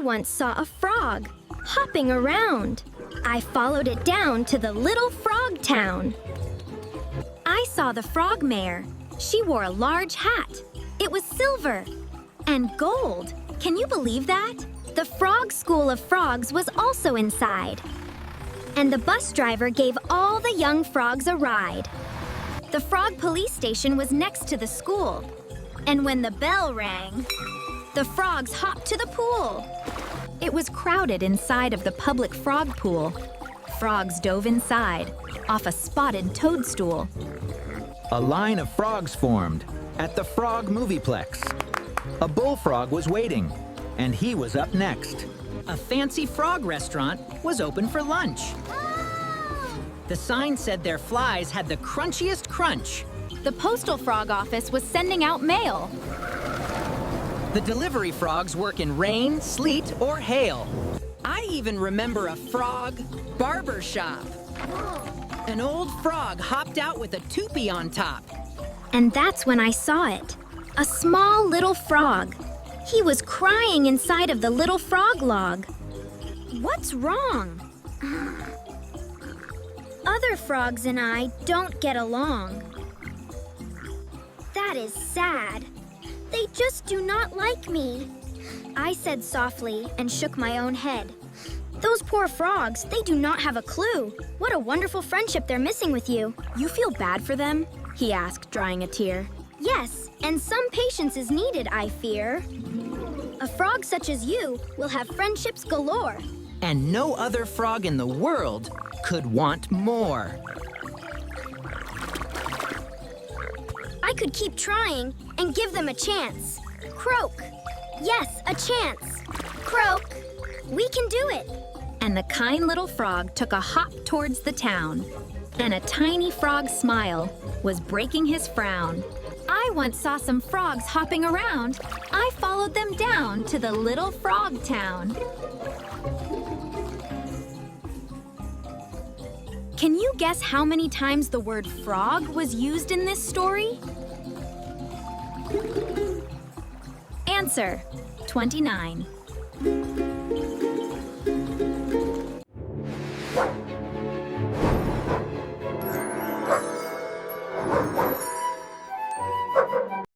once saw a frog hopping around. I followed it down to the little frog town. I saw the frog mare. She wore a large hat. It was silver and gold. Can you believe that? The frog school of frogs was also inside. And the bus driver gave all the young frogs a ride. The frog police station was next to the school. And when the bell rang, the frogs hopped to the pool. It was crowded inside of the public frog pool. Frogs dove inside, off a spotted toadstool. A line of frogs formed at the Frog Movieplex. A bullfrog was waiting, and he was up next. A fancy frog restaurant was open for lunch. The sign said their flies had the crunchiest crunch. The postal frog office was sending out mail. The delivery frogs work in rain, sleet, or hail. I even remember a frog barber shop. An old frog hopped out with a toupee on top. And that's when I saw it. A small little frog. He was crying inside of the little frog log. What's wrong? Other frogs and I don't get along. That is sad. They just do not like me. I said softly and shook my own head. Those poor frogs, they do not have a clue. What a wonderful friendship they're missing with you. You feel bad for them? He asked, drying a tear. Yes, and some patience is needed, I fear. A frog such as you will have friendships galore. And no other frog in the world could want more. I could keep trying and give them a chance. Croak. Yes, a chance. Croak. We can do it. And the kind little frog took a hop towards the town. And a tiny frog smile was breaking his frown. I once saw some frogs hopping around. I followed them down to the little frog town. Can you guess how many times the word frog was used in this story? Answer: 29.